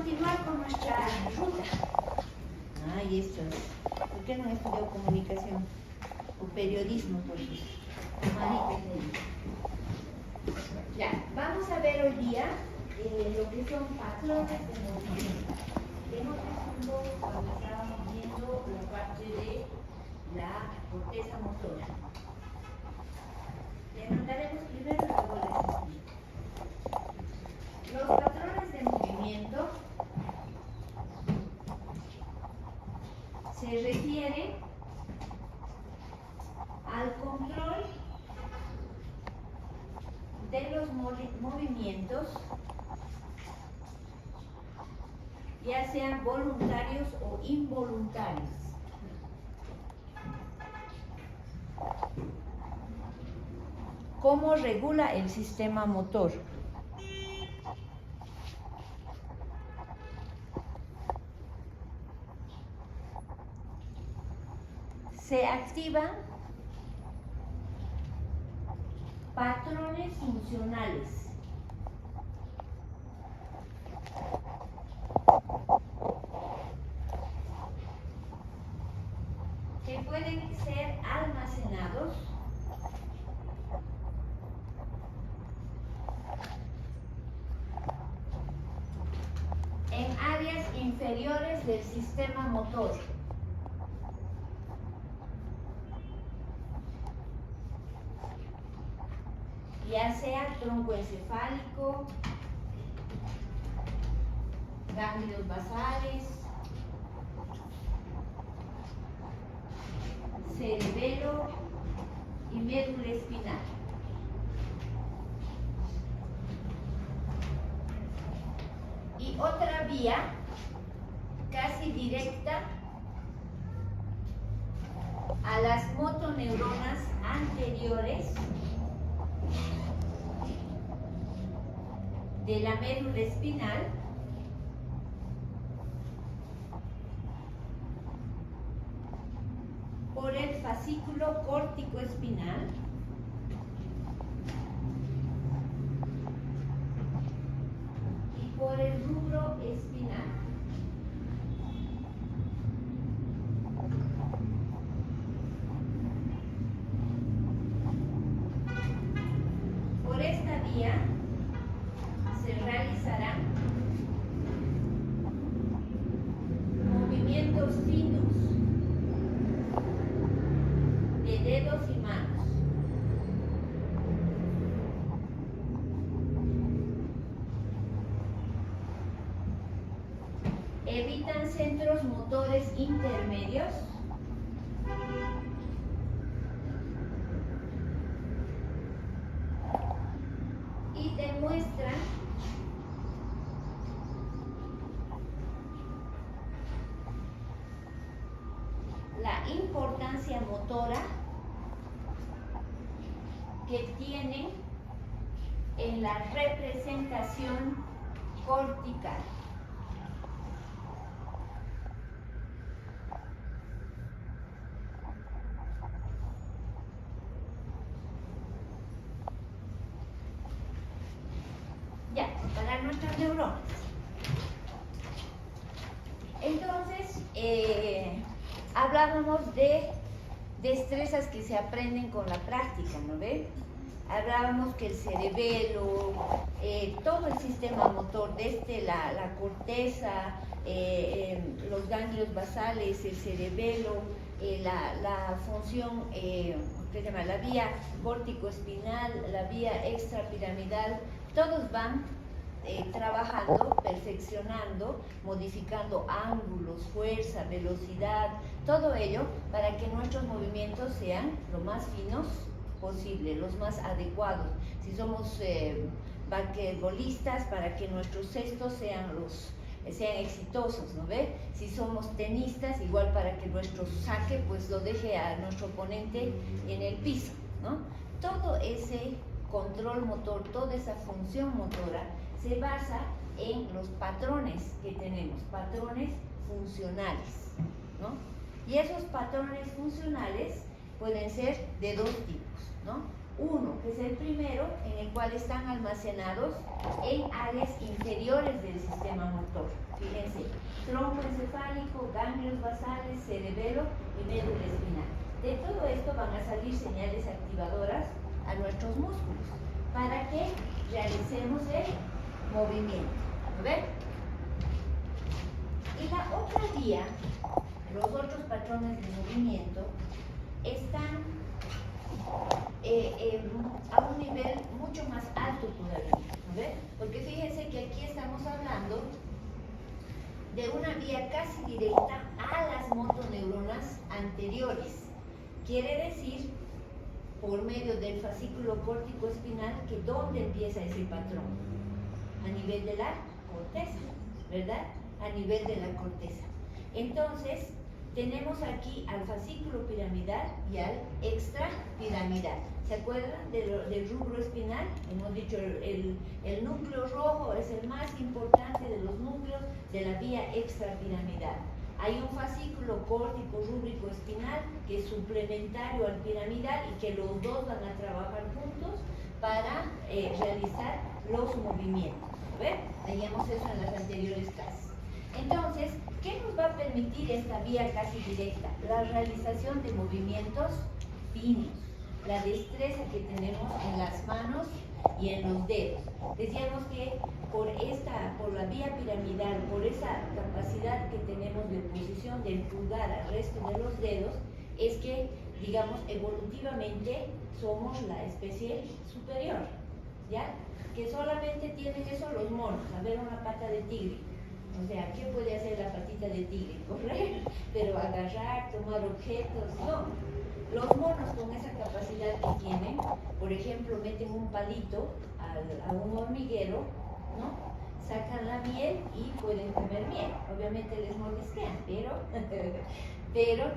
continuar con nuestra ruta. Ay, esto es. ¿Por qué no estudió comunicación? O periodismo, por eso. Ya, vamos a ver hoy día lo que son patrones de movimiento. Hemos visto cuando estábamos viendo la parte de la corteza motora. Levantaremos primero y luego les explico. Los patrones de movimiento se refieren al control de los movimientos, ya sean voluntarios o involuntarios. ¿Cómo regula el sistema motor? Se activan patrones funcionales. Que pueden ser almacenados en áreas inferiores del sistema motor. Ya sea tronco encefálico, ganglios basales, cerebelo y médula espinal. Y otra vía casi directa a las motoneuronas anteriores de la médula espinal, por el fascículo córtico-espinal y por el rubro espinal. Por esta vía se realizarán movimientos finos de dedos y manos. Evitan centros motores intermedios y demuestran la importancia motora que tienen en la representación cortical. Ya, para nuestras neuronas. Entonces, hablábamos de destrezas que se aprenden con la práctica, ¿no ve? Hablábamos que el cerebelo, todo el sistema motor, desde la corteza, los ganglios basales, el cerebelo, la función, ¿qué se llama? La vía córtico-espinal, la vía extrapiramidal, todos van trabajando, perfeccionando, modificando ángulos, fuerza, velocidad, todo ello para que nuestros movimientos sean lo más finos posible, los más adecuados. Si somos basquetbolistas, para que nuestros cestos sean exitosos, ¿no ve? Si somos tenistas, igual para que nuestro saque pues lo deje a nuestro oponente en el piso, ¿no? Todo ese control motor, toda esa función motora se basa en los patrones que tenemos, patrones funcionales, ¿no? Y esos patrones funcionales pueden ser de dos tipos, ¿no? Uno, que es el primero, en el cual están almacenados en áreas inferiores del sistema sistema motor. Fíjense, tronco encefálico, ganglios basales, cerebelo y médula espinal. De todo esto van a salir señales activadoras a nuestros músculos para que realicemos el movimiento. ¿Ven? Y la otra vía, los otros patrones de movimiento, están a un nivel mucho más alto todavía. ¿Ven? Porque fíjense que aquí estamos hablando de una vía casi directa a las motoneuronas anteriores. Quiere decir, por medio del fascículo córtico espinal, que ¿dónde empieza ese patrón? A nivel de la corteza, ¿verdad? A nivel de la corteza. Entonces, tenemos aquí al fascículo piramidal y al extrapiramidal. ¿Se acuerdan del rubro espinal? Hemos dicho el núcleo rojo es el más importante de los núcleos de la vía extrapiramidal. Hay un fascículo córtico rúbrico espinal que es suplementario al piramidal y que los dos van a trabajar juntos para realizar los movimientos. ¿Ven? Veíamos eso en las anteriores clases. Entonces, ¿qué nos va a permitir esta vía casi directa? La realización de movimientos finos, la destreza que tenemos en las manos y en los dedos. Decíamos que por la vía piramidal, por esa capacidad que tenemos de oposición del pulgar al resto de los dedos, es que, digamos, evolutivamente somos la especie superior, ¿ya? Que solamente tienen eso los monos, a ver una pata de tigre. O sea, ¿qué puede hacer la patita de tigre? Correr, pero agarrar, tomar objetos, no. Los monos con esa capacidad que tienen, por ejemplo, meten un palito a un hormiguero, ¿no? Sacan la miel y pueden comer miel. Obviamente les mordisquean, pero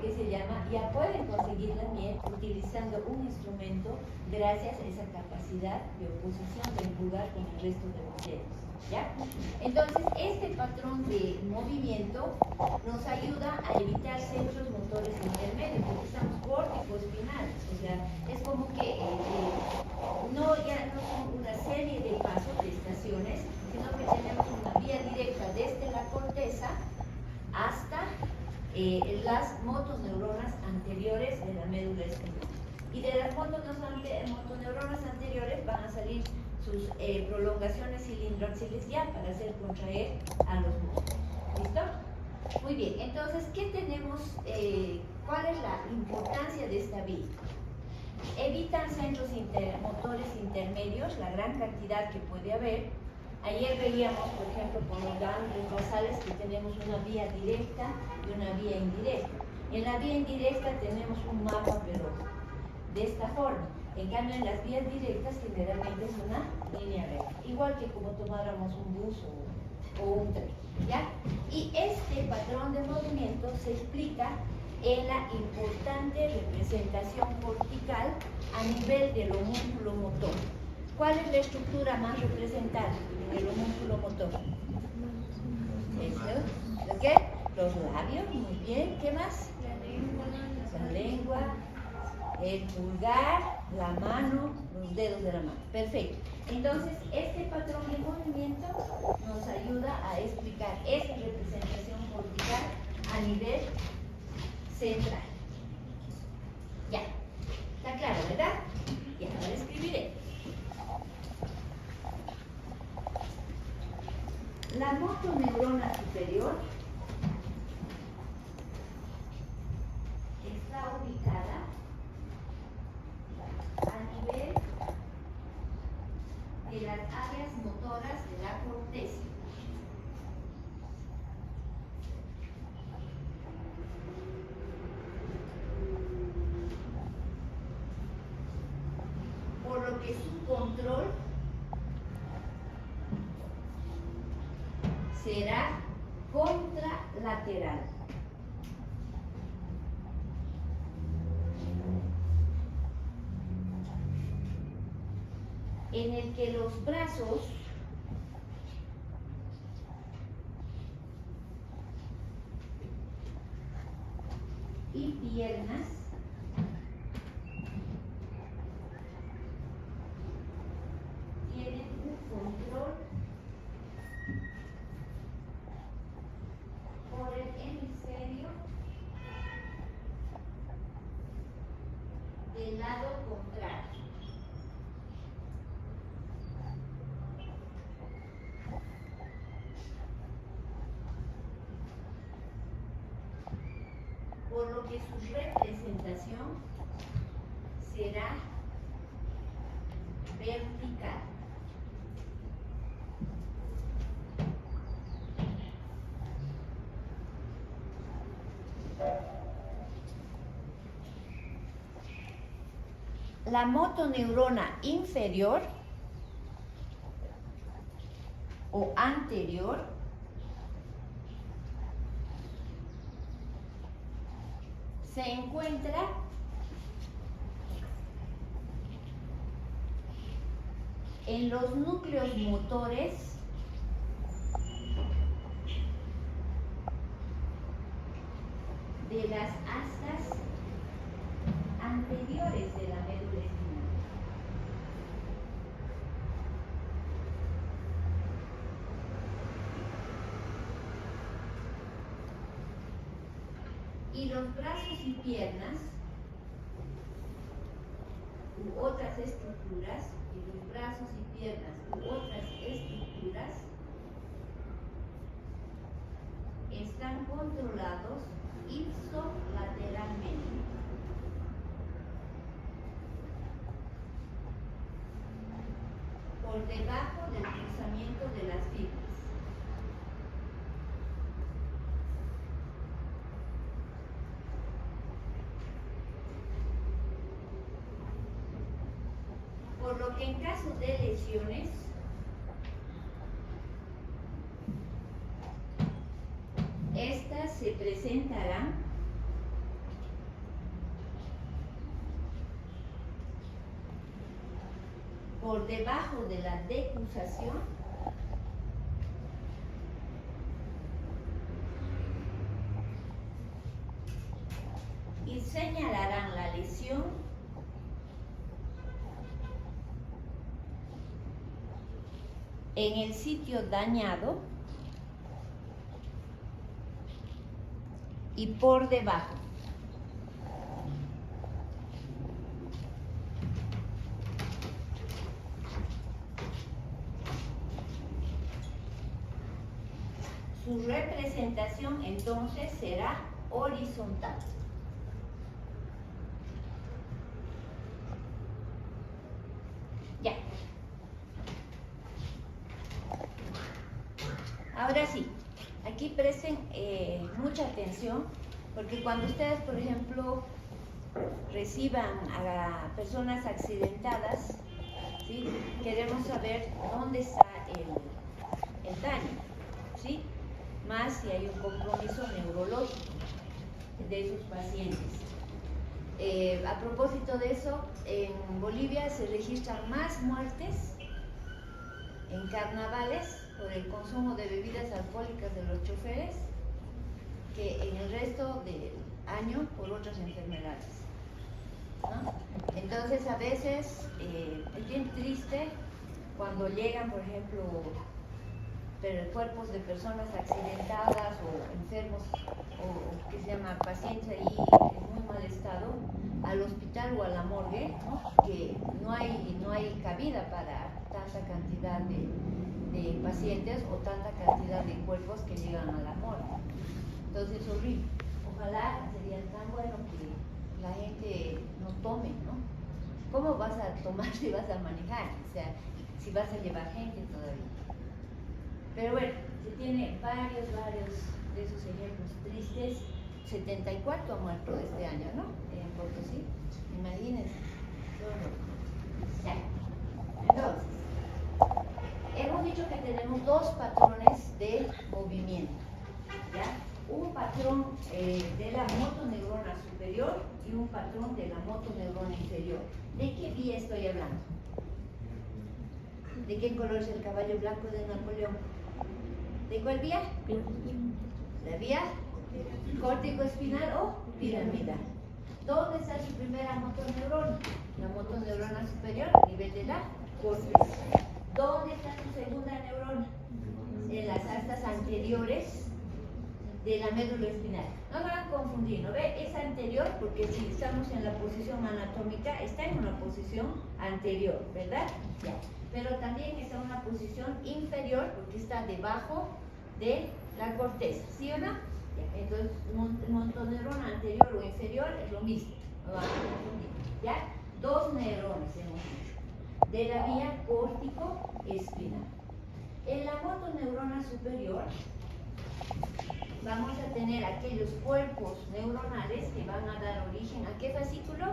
que se llama, ya pueden conseguir la miel utilizando un instrumento gracias a esa capacidad de oposición del pulgar con el resto de los dedos. ¿Ya? Entonces, este patrón de movimiento nos ayuda a evitar centros motores intermedios, porque estamos córtico-espinales, o sea, es como que ya no son una serie de pasos, de estaciones, sino que tenemos una vía directa desde la corteza hasta las motoneuronas anteriores de la médula espinal. Y de las motoneuronas anteriores van a salir sus prolongaciones cilindroaxiales ya para hacer contraer a los músculos. ¿Listo? Muy bien, entonces, ¿qué tenemos? ¿Cuál es la importancia de esta vía? Evitan centros motores intermedios, la gran cantidad que puede haber. Ayer veíamos, por ejemplo, con los ganglios basales que tenemos una vía directa y una vía indirecta. En la vía indirecta tenemos un mapa, pero de esta forma. En cambio, en las vías directas generalmente es una línea recta, igual que como tomáramos un bus o un tren, ¿ya? Y este patrón de movimiento se explica en la importante representación cortical a nivel del homúnculo motor. ¿Cuál es la estructura más representada en el homúnculo motor? ¿Los qué? Los labios, muy bien. ¿Qué más? La lengua, el pulgar, la mano, los dedos de la mano. Perfecto. Entonces, este patrón de movimiento nos ayuda a explicar esa representación cortical a nivel central. Ya. ¿Está claro, verdad? Ya, ahora escribiré. La motoneurona superior está ubicada a nivel de las áreas motoras de la corteza. Por lo que su control será contralateral. En el que los brazos y piernas tienen un control que su representación será vertical. La motoneurona inferior o anterior se encuentra en los núcleos motores de las astas anteriores de la médula espinal. Y los brazos y piernas u otras estructuras, y los brazos y piernas u otras estructuras están controlados ipsolateralmente. Por debajo del cruzamiento de las fibras. Por lo que en caso de lesiones, estas se presentarán por debajo de la decusación y señalarán la lesión en el sitio dañado y por debajo. Su representación entonces será horizontal. Ya. Ahora sí, aquí presten mucha atención, porque cuando ustedes, por ejemplo, reciban a personas accidentadas, ¿sí?, queremos saber dónde está el daño, ¿sí?, más si hay un compromiso neurológico de esos pacientes. A propósito de eso, en Bolivia se registran más muertes en carnavales por el consumo de bebidas alcohólicas de los choferes que en el resto del año por otras enfermedades, ¿no? Entonces a veces es bien triste cuando llegan, por ejemplo, cuerpos de personas accidentadas o enfermos o que se llama pacientes ahí en muy mal estado al hospital o a la morgue, ¿no?, que no hay cabida para tanta cantidad de pacientes o tanta cantidad de cuerpos que llegan a la morgue. Entonces es horrible. Ojalá sería tan bueno que la gente no tome, ¿no? ¿Cómo vas a tomar si vas a manejar? O sea, si vas a llevar gente todavía. Pero bueno, se tiene varios de esos ejemplos tristes. 74 ha muerto este año, ¿no? En Potosí. Imagínense. Ya. Entonces, hemos dicho que tenemos dos patrones de movimiento, ¿ya? Un patrón de la motoneurona superior y un patrón de la motoneurona inferior. ¿De qué vía estoy hablando? ¿De qué color es el caballo blanco de Napoleón? ¿De cuál vía? La vía córtico-espinal o piramidal. ¿Dónde está su primera motoneurona? La motoneurona superior, a nivel de la corteza. ¿Dónde está su segunda neurona? En las astas anteriores de la médula espinal. No se van a confundir, ¿no ve? Es anterior porque si estamos en la posición anatómica, está en una posición anterior, ¿verdad? Ya. Pero también está en una posición inferior porque está debajo de la corteza, ¿sí o no? ¿Ya? Entonces, motoneurona anterior o inferior es lo mismo. No vamos a confundir. ¿Ya? Dos neurones hemos dicho. De la vía córtico-espinal. En la motoneurona superior vamos a tener aquellos cuerpos neuronales que van a dar origen ¿a qué fascículo?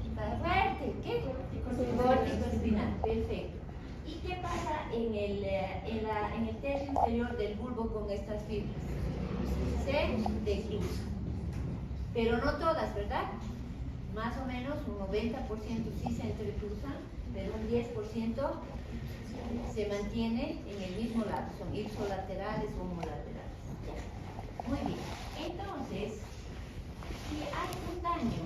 Está fuerte, ¿qué? Córtico espinal, perfecto. ¿Y qué pasa en el tercio inferior del bulbo con estas fibras? Se decruzan, pero no todas, ¿verdad? Más o menos un 90% sí se entrecruzan, pero un 10% se mantiene en el mismo lado, son ipsolaterales o homolaterales. Muy bien, entonces, si hay un daño,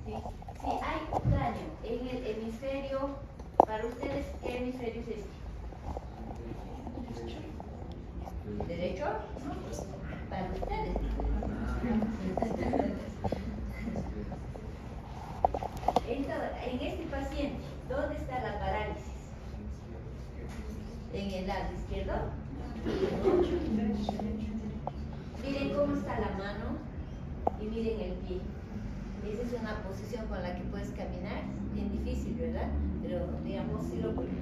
¿sí? Si hay un daño en el hemisferio, para ustedes, ¿qué hemisferio es este? ¿Derecho? ¿No? Para ustedes. Entonces, en este paciente, ¿dónde está la parálisis? En el lado izquierdo. Miren cómo está la mano y miren el pie. Esa es una posición con la que puedes caminar, bien difícil, ¿verdad? Pero digamos sí lo puedes.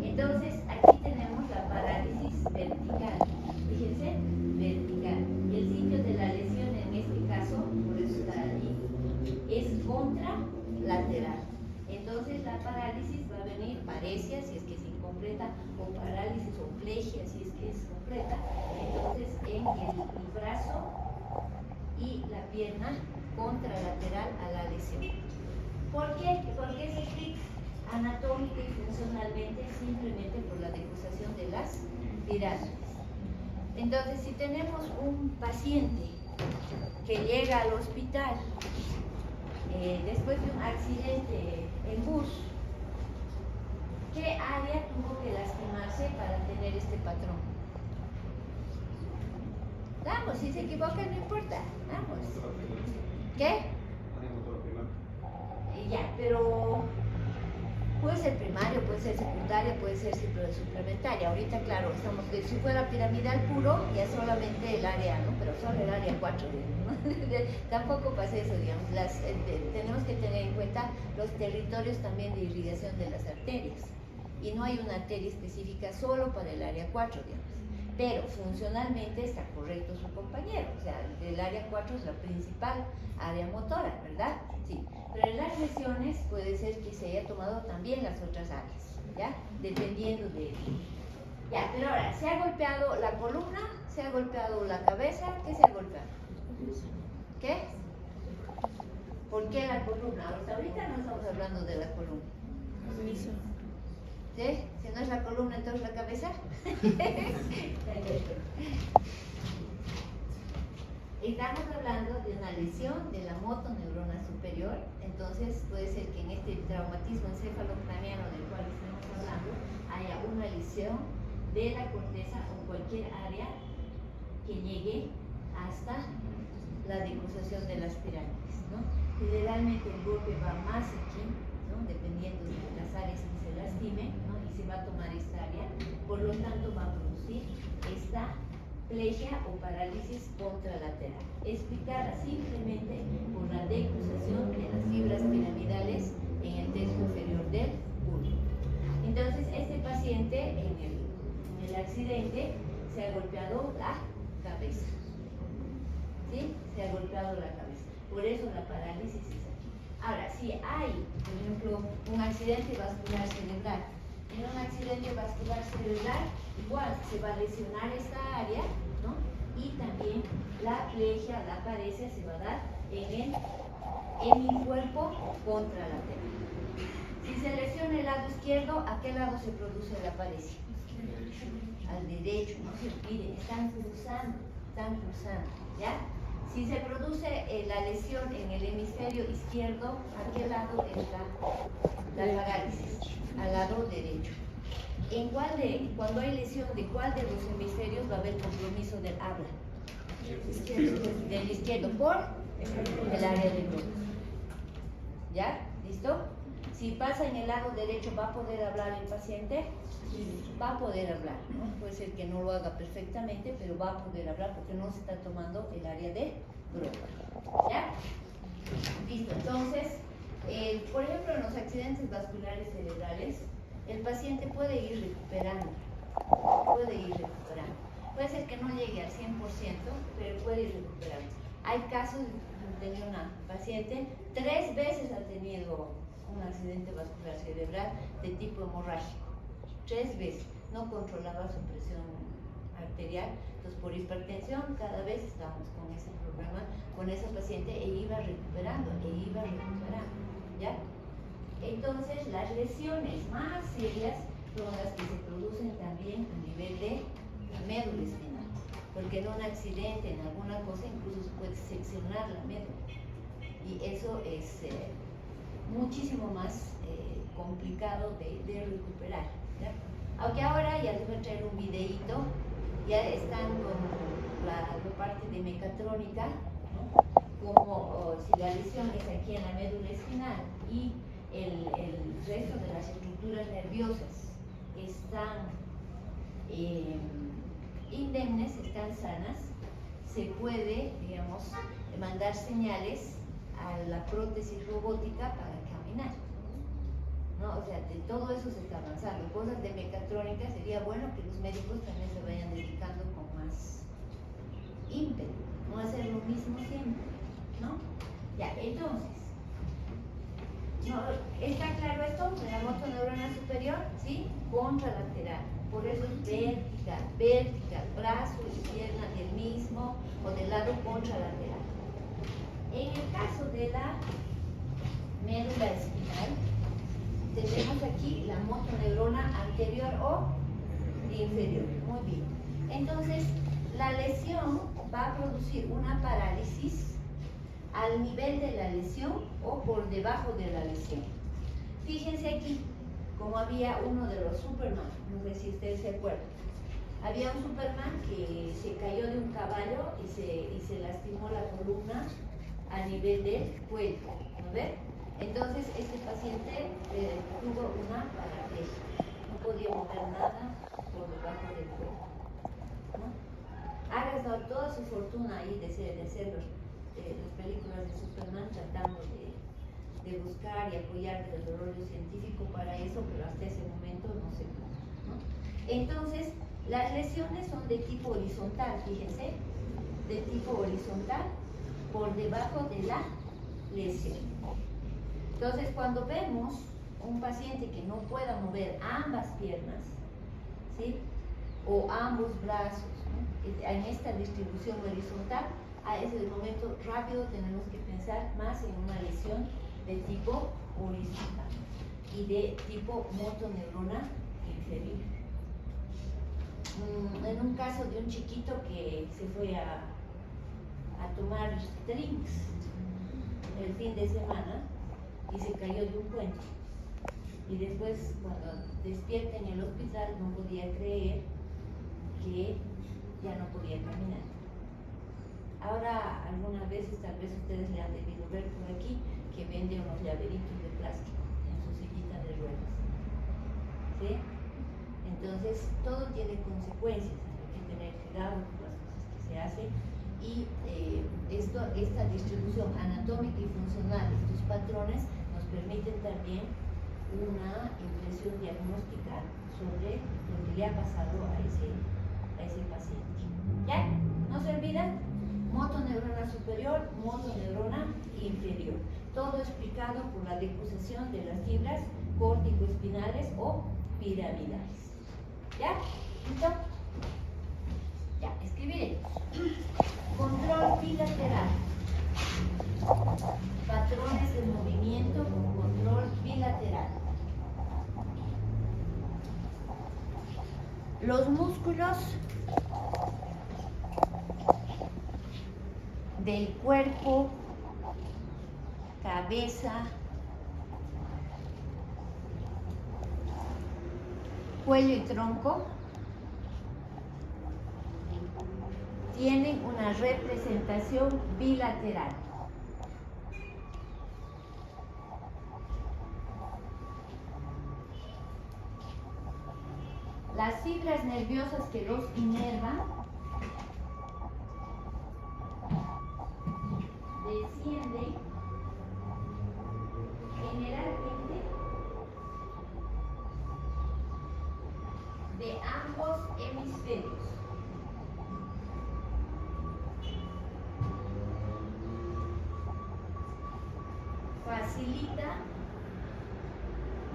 Entonces, aquí tenemos la parálisis vertical. Fíjense, vertical. Y el sitio de la lesión en este caso, por eso está allí, es contralateral. Entonces, la parálisis va a venir paresia, si es que es incompleta, o parálisis o plegia, si es que es completa. Entonces, en el brazo y la pierna contralateral a la lesión. ¿Por qué? Porque se explica anatómica y funcionalmente simplemente por la decusación de las pirámides. Entonces, si tenemos un paciente que llega al hospital después de un accidente en bus, ¿qué área tuvo que lastimarse para tener este patrón? Vamos, si se equivoca no importa, vamos. ¿Qué? Ya, pero puede ser primario, puede ser secundaria, puede ser suplementaria. Ahorita, claro, estamos si fuera piramidal puro, ya solamente el área, ¿no? Pero solo el área 4, digamos. Tampoco pasa eso, digamos. Tenemos que tener en cuenta los territorios también de irrigación de las arterias. Y no hay una arteria específica solo para el área 4, digamos. Pero funcionalmente está correcto su compañero, o sea, el área 4 es la principal área motora, ¿verdad? Sí, pero en las lesiones puede ser que se haya tomado también las otras áreas, ¿ya? Dependiendo de... Ya, pero ahora, ¿se ha golpeado la columna? ¿Se ha golpeado la cabeza? ¿Qué se ha golpeado? ¿Qué? ¿Por qué la columna? Hasta ahorita no estamos hablando de la columna. ¿Sí? Si no es la columna, entonces la cabeza. Estamos hablando de una lesión de la motoneurona superior, entonces puede ser que en este traumatismo encefalocraniano del cual estamos hablando haya una lesión de la corteza o cualquier área que llegue hasta la decusación de las pirámides, ¿no? Generalmente el golpe va más aquí, ¿no? Dependiendo de las áreas que se lastime, ¿no? Y se va a tomar esta área, por lo tanto va a producir esta plegia o parálisis contralateral, explicada simplemente por la decusación de las fibras piramidales en el tercio inferior del bulbo. Entonces, este paciente en el accidente se ha golpeado la cabeza, ¿sí? Se ha golpeado la cabeza, por eso la parálisis es aquí. Ahora, si hay, por ejemplo, un accidente vascular cerebral, en un accidente vascular cerebral igual se va a lesionar esta área, ¿no? Y también la plegia, la paresia se va a dar en el cuerpo contralateral. Si se lesiona el lado izquierdo, ¿a qué lado se produce la paresia? Al derecho, no se olviden, están cruzando, ¿ya? Si se produce la lesión en el hemisferio izquierdo, ¿a qué lado está la parálisis? Al lado derecho. Cuando hay lesión de cuál de los hemisferios va a haber compromiso del habla? Del izquierdo, por el área del glóbulo. ¿Ya? ¿Listo? Si pasa en el lado derecho, ¿va a poder hablar el paciente? Va a poder hablar, ¿no? Puede ser que no lo haga perfectamente, pero va a poder hablar porque no se está tomando el área de droga. ¿Ya? Listo. Entonces, por ejemplo, en los accidentes vasculares cerebrales, el paciente puede ir recuperando. Puede ser que no llegue al 100%, pero puede ir recuperando. Hay casos, tenía una paciente, 3 veces ha tenido un accidente vascular cerebral de tipo hemorrágico. 3 veces. No controlaba su presión arterial. Entonces, por hipertensión, cada vez estábamos con ese problema, con esa paciente, e iba recuperando. ¿Ya? Entonces, las lesiones más serias son las que se producen también a nivel de médula espinal. Porque en un accidente, en alguna cosa, incluso se puede seccionar la médula. Y eso es muchísimo más complicado de recuperar, ¿ya? Aunque ahora ya les voy a traer un videíto, ya están con la parte de mecatrónica, ¿no? Como si la lesión es aquí en la médula espinal y el resto de las estructuras nerviosas están indemnes, están sanas, se puede, digamos, mandar señales a la prótesis robótica para caminar, ¿no? O sea, de todo eso se está avanzando. Cosas de mecatrónica sería bueno que los médicos también se vayan dedicando con más ímpetu, no hacer lo mismo siempre, ¿no? Ya, entonces, ¿no? ¿Está claro esto? La motoneurona superior, ¿sí? Contralateral. Por eso es vertical, brazo y pierna del mismo o del lado contralateral. En el caso de la médula espinal, tenemos aquí la motoneurona anterior o inferior. Muy bien. Entonces, la lesión va a producir una parálisis al nivel de la lesión o por debajo de la lesión. Fíjense aquí, como había uno de los Superman, no sé si ustedes se acuerdan. Había un Superman que se cayó de un caballo y se lastimó la columna a nivel del cuello, ¿no ven? Entonces este paciente tuvo una paraplegia, no podía mover nada por debajo del cuello, ¿no? Ha gastado toda su fortuna ahí de hacer las películas de Superman tratando de buscar y apoyar el desarrollo científico para eso, pero hasta ese momento no se pudo, ¿no? Entonces, las lesiones son de tipo horizontal, fíjense, de tipo horizontal por debajo de la lesión. Entonces, cuando vemos un paciente que no pueda mover ambas piernas, ¿sí? O ambos brazos, ¿no? En esta distribución horizontal, a ese momento rápido tenemos que pensar más en una lesión de tipo horizontal y de tipo motoneurona inferior. En un caso de un chiquito que se fue a tomar drinks el fin de semana y se cayó de un puente, y después cuando despierta en el hospital no podía creer que ya no podía caminar. Ahora, algunas veces, tal vez ustedes le han debido ver por aquí, que vende unos llaveritos de plástico en su sillita de ruedas, ¿sí? Entonces, todo tiene consecuencias, hay que tener cuidado con las cosas que se hacen, y esta distribución anatómica y funcional, estos patrones, nos permiten también una impresión diagnóstica sobre lo que le ha pasado a ese paciente. ¿Ya? ¿No se olvidan? Motoneurona superior, motoneurona inferior. Todo explicado por la decusación de las fibras córtico-espinales o piramidales. ¿Ya? ¿Listo? Ya, escribiré. Control bilateral. Patrones de movimiento con control bilateral. Los músculos del cuerpo, cabeza, cuello y tronco tienen una representación bilateral. Las fibras nerviosas que los inervan descienden generalmente de ambos hemisferios. Facilita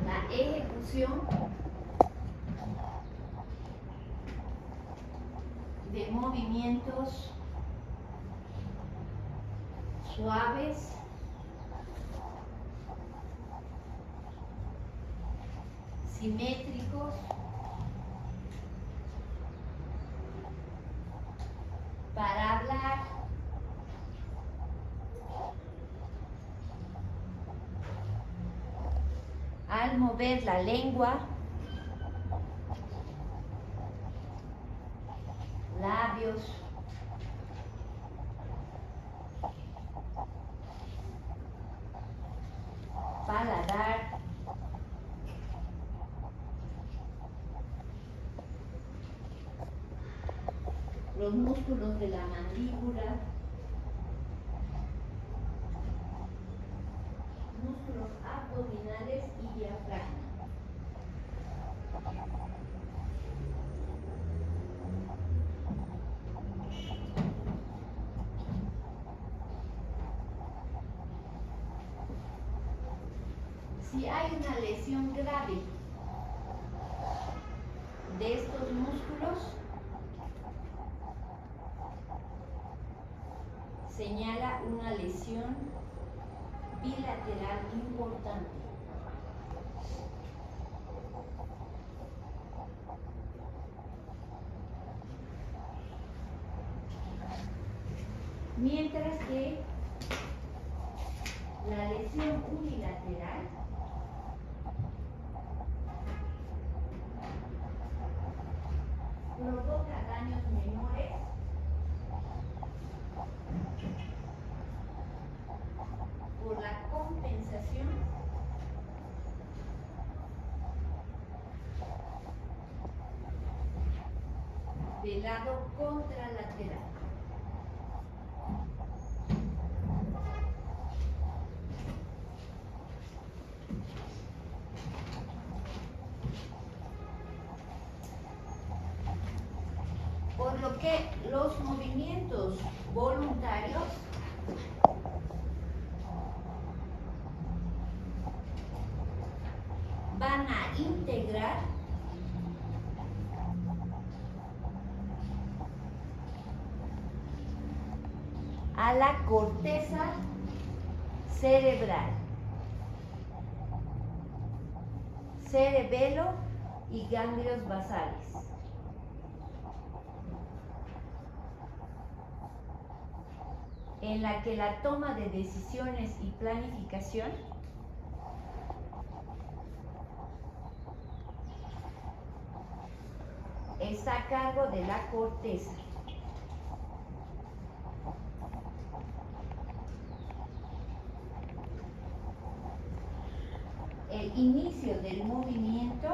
la ejecución de movimientos suaves, simétricos, para hablar, al mover la lengua, labios, paladar, los músculos de la mandíbula, músculos abdominales y diafragma. Si hay una lesión grave de estos músculos, señala una lesión bilateral importante. Mientras que la lesión unilateral provoca daños menores por la compensación del lado contralateral. Por lo que los movimientos voluntarios van a integrar a la corteza cerebral, cerebelo y ganglios basales. En la que la toma de decisiones y planificación está a cargo de la corteza. El inicio del movimiento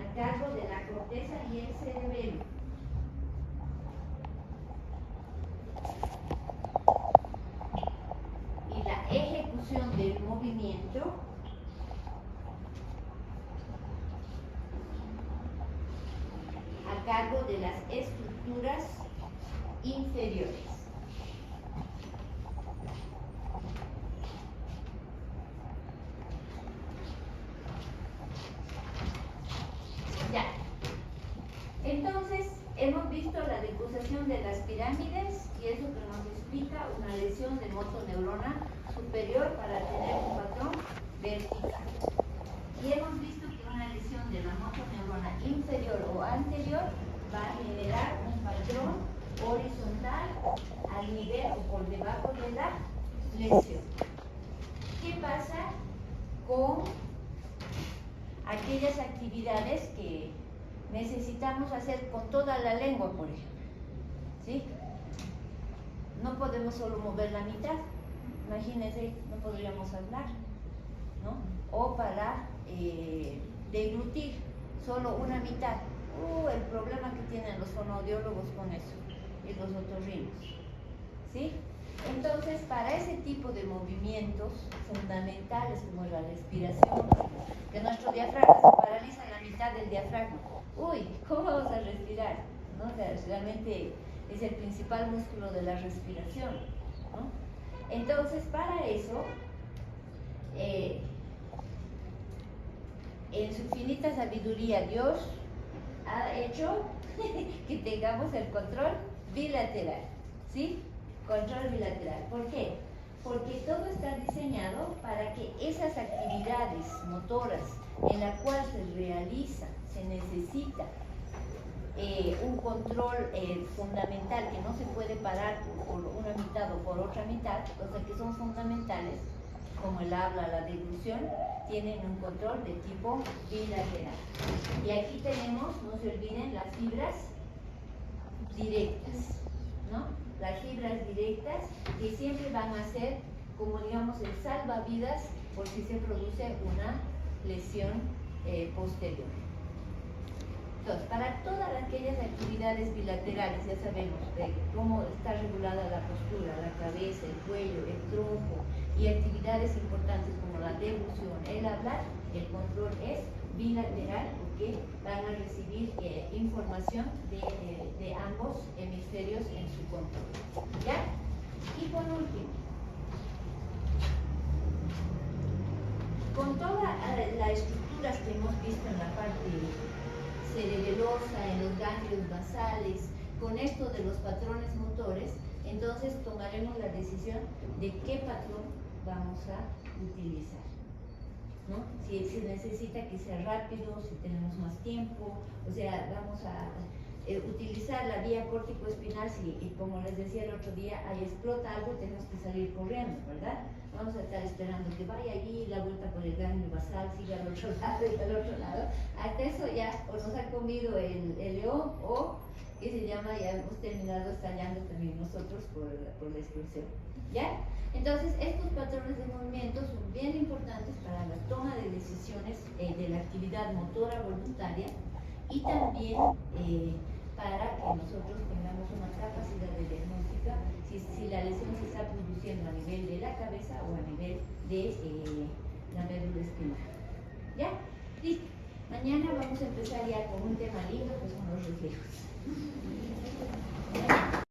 a cargo de la corteza y el cerebelo. Y la ejecución del movimiento a cargo de las estructuras inferiores. Ya. Entonces, hemos visto la decusación de las pirámides y eso que nos explica una lesión de motoneurona superior para tener un patrón vertical. Y hemos visto que una lesión de la motoneurona inferior o anterior va a generar un patrón horizontal al nivel o por debajo de la lesión. ¿Qué pasa con aquellas actividades que necesitamos hacer con toda la lengua, por ejemplo? ¿Sí? No podemos solo mover la mitad. Imagínense, no podríamos hablar, ¿no? O para deglutir solo una mitad. El problema que tienen los fonoaudiólogos con eso y los otorrinos, ¿sí? Entonces, para ese tipo de movimientos fundamentales como la respiración, que nuestro diafragma se paraliza en la mitad del diafragma. ¿Cómo vamos a respirar? ¿No? O sea, realmente es el principal músculo de la respiración, ¿no? Entonces, para eso, en su infinita sabiduría, Dios ha hecho que tengamos el control bilateral, ¿sí? Control bilateral. ¿Por qué? Porque todo está diseñado para que esas actividades motoras en las cuales se necesita un control fundamental que no se puede parar por una mitad o por otra mitad, o sea que son fundamentales, como el habla, la deglución, tienen un control de tipo bilateral. Y aquí tenemos, no se olviden, las fibras directas, ¿no? Las fibras directas que siempre van a ser, como digamos, el salvavidas por si se produce una lesión posterior. Entonces, para todas aquellas actividades bilaterales, ya sabemos cómo está regulada la postura, la cabeza, el cuello, el tronco, y actividades importantes como la deglución, el hablar, el control es bilateral porque van a recibir información de ambos hemisferios en su control. ¿Ya? Y por último, con todas las estructuras que hemos visto en la parte cerebelosa, en los ganglios basales, con esto de los patrones motores, entonces tomaremos la decisión de qué patrón vamos a utilizar, ¿no? Si necesita que sea rápido, si tenemos más tiempo, o sea, vamos a utilizar la vía córtico-espinal si, como les decía el otro día, ahí explota algo, tenemos que salir corriendo, ¿verdad? Vamos a estar esperando que vaya allí, la vuelta por el ganglio basal, siga al otro lado y al otro lado. Hasta eso ya o nos ha comido el león o, que se llama, ya hemos terminado estallando también nosotros por la explosión, ¿ya? Entonces, estos patrones de movimiento son bien importantes para la toma de decisiones de la actividad motora voluntaria y también para que nosotros tengamos una capacidad de diagnóstica si la lesión se está produciendo a nivel de la cabeza o a nivel de la médula espinal. ¿Ya? Listo. Mañana vamos a empezar ya con un tema lindo que son los reflejos.